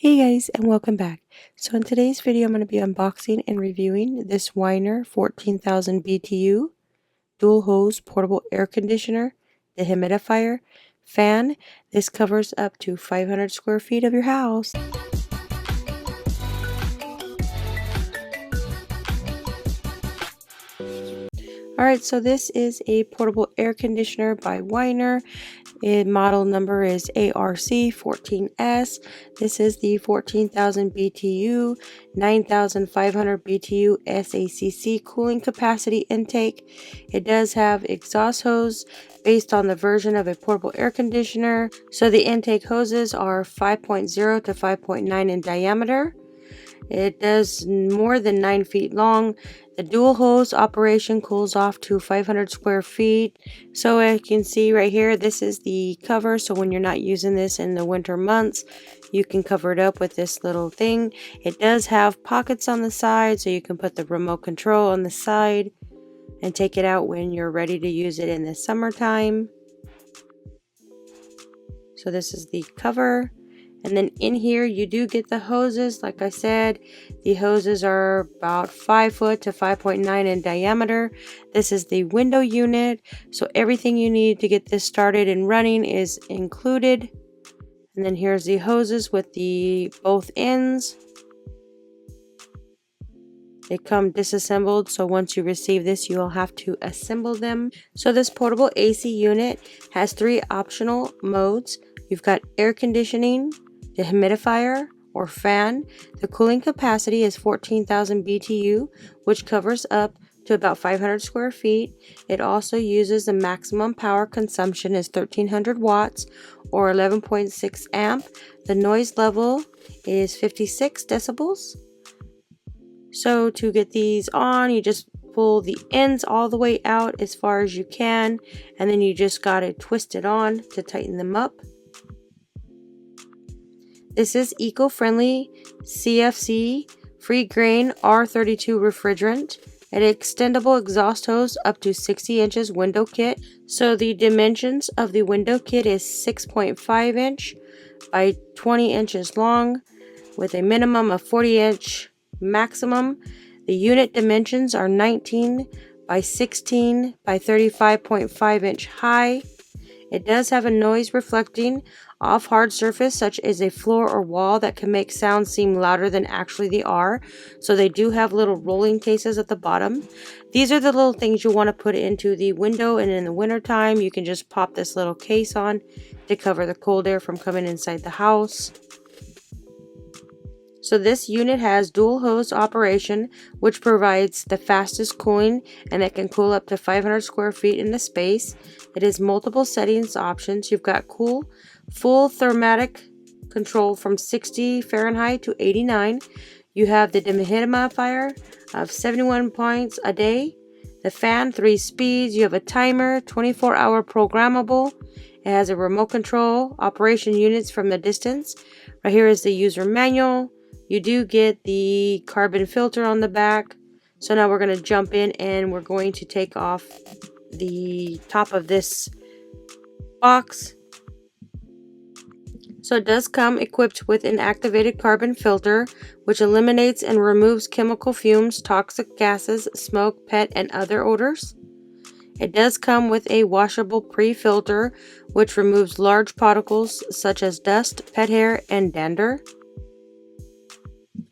Hey guys, and welcome back. So in today's video I'm going to be unboxing and reviewing this Whynter 14,000 BTU dual hose portable air conditioner, dehumidifier, fan. This covers up to 500 square feet of your house. Alright, so this is a portable air conditioner by Whynter. Model number is ARC14S. This is the 14,000 BTU, 9,500 BTU SACC cooling capacity intake. It does have exhaust hose based on the version of a portable air conditioner. So the intake hoses are 5.0 to 5.9 in diameter. It does more than 9 feet long. The dual hose operation cools off to 500 square feet. So as you can see right here, this is the cover. So when you're not using this in the winter months, you can cover it up with this little thing. It does have pockets on the side, so you can put the remote control on the side and take it out when you're ready to use it in the summertime. So this is the cover. And then in here you do get the hoses. Like I said, the hoses are about 5 foot to 5.9 in diameter. This is the window unit. So everything you need to get this started and running is included. And then here's the hoses with the both ends. They come disassembled, so once you receive this, you will have to assemble them. So this portable AC unit has 3 optional modes. You've got air conditioning, dehumidifier, or fan. The cooling capacity is 14,000 BTU, which covers up to about 500 square feet. It also uses the maximum power consumption is 1300 watts or 11.6 amp. The noise level is 56 decibels. So to get these on, you just pull the ends all the way out as far as you can, and then you just got to twist it on to tighten them up. This is eco-friendly CFC free grain R32 refrigerant, an extendable exhaust hose up to 60 inches window kit. So the dimensions of the window kit is 6.5 inch by 20 inches long with a minimum of 40 inch maximum. The unit dimensions are 19 by 16 by 35.5 inch high. It does have a noise reflecting off hard surface such as a floor or wall that can make sounds seem louder than actually they are. So they do have little rolling cases at the bottom. These are the little things you want to put into the window, and in the winter time you can just pop this little case on to cover the cold air from coming inside the house. So this unit has dual hose operation, which provides the fastest cooling, and it can cool up to 500 square feet in the space. It has multiple settings options. You've got cool, full thermatic control from 60 Fahrenheit to 89. You have the dehumidifier of 71 points a day. The fan, 3 speeds. You have a timer, 24-hour programmable. It has a remote control, operation units from the distance. Right here is the user manual. You do get the carbon filter on the back. So now we're going to jump in and we're going to take off the top of this box. So it does come equipped with an activated carbon filter, which eliminates and removes chemical fumes, toxic gases, smoke, pet, and other odors. It does come with a washable pre-filter, which removes large particles such as dust, pet hair, and dander.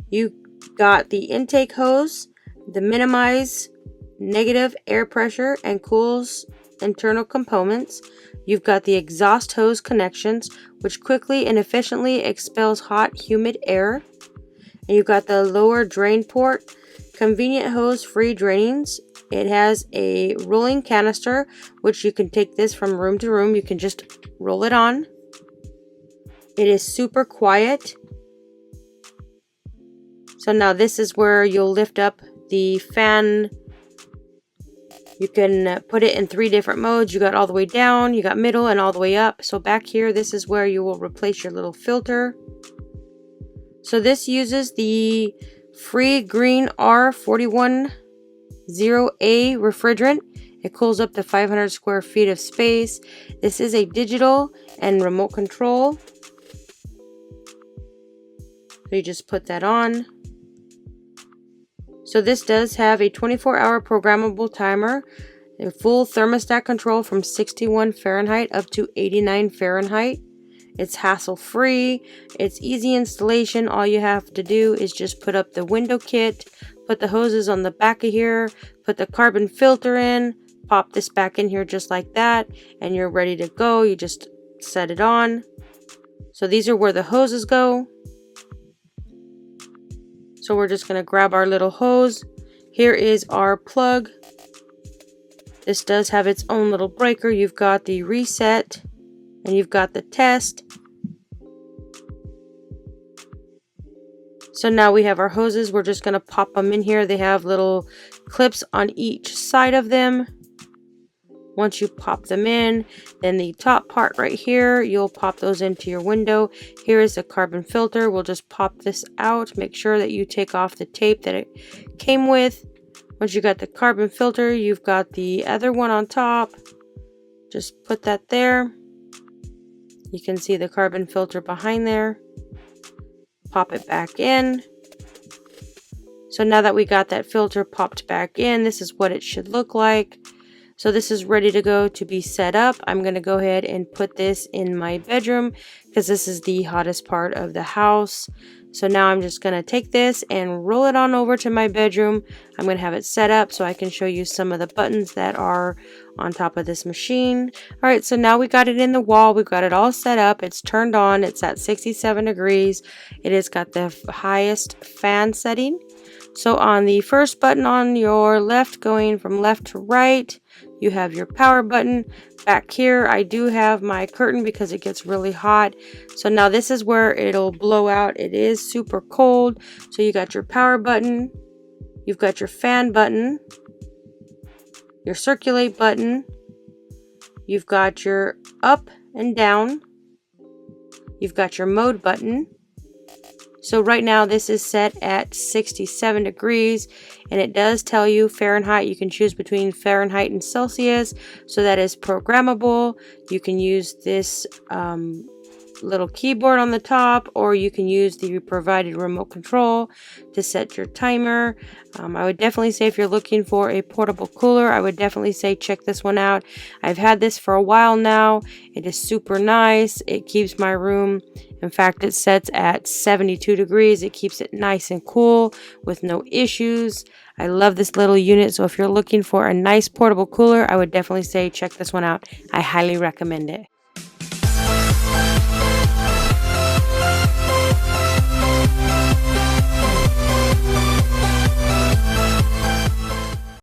You got the intake hose, the minimize negative air pressure and cools internal components. You've got the exhaust hose connections, which quickly and efficiently expels hot, humid air. And you've got the lower drain port, convenient hose free drainings. It has a rolling canister, which you can take this from room to room. You can just roll it on. It is super quiet. So now this is where you'll lift up the fan. You can put it in 3 different modes. You got all the way down, you got middle, and all the way up. So back here, this is where you will replace your little filter. So this uses the free green R410A refrigerant. It cools up to 500 square feet of space. This is a digital and remote control. So you just put that on. So this does have a 24-hour programmable timer, a full thermostat control from 61 Fahrenheit up to 89 Fahrenheit. It's hassle-free. It's easy installation. All you have to do is just put up the window kit, put the hoses on the back of here, put the carbon filter in, pop this back in here just like that, and you're ready to go. You just set it on. So these are where the hoses go. So we're just going to grab our little hose. Here is our plug. This does have its own little breaker. You've got the reset and you've got the test. So now we have our hoses. We're just going to pop them in here. They have little clips on each side of them. Once you pop them in, then the top part right here, you'll pop those into your window. Here is the carbon filter. We'll just pop this out. Make sure that you take off the tape that it came with. Once you got the carbon filter, you've got the other one on top. Just put that there. You can see the carbon filter behind there. Pop it back in. So now that we got that filter popped back in, this is what it should look like. So this is ready to go to be set up. I'm going to go ahead and put this in my bedroom because this is the hottest part of the house. So now I'm just going to take this and roll it on over to my bedroom. I'm going to have it set up so I can show you some of the buttons that are on top of this machine. All right, so now we got it in the wall. We've got it all set up. It's turned on. It's at 67 degrees. It has got the highest fan setting. So on the first button on your left, going from left to right, you have your power button. Back here, I do have my curtain because it gets really hot. So now this is where it'll blow out. It is super cold. So you got your power button. You've got your fan button. Your circulate button. You've got your up and down. You've got your mode button. So right now this is set at 67 degrees and it does tell you Fahrenheit. You can choose between Fahrenheit and Celsius. So that is programmable. You can use this little keyboard on the top, or you can use the provided remote control to set your timer. I would definitely say if you're looking for a portable cooler, I would definitely say check this one out. I've had this for a while now. It is super nice. It keeps my room, in fact, it sets at 72 degrees. It keeps it nice and cool with no issues. I love this little unit. So if you're looking for a nice portable cooler, I would definitely say check this one out. I highly recommend it.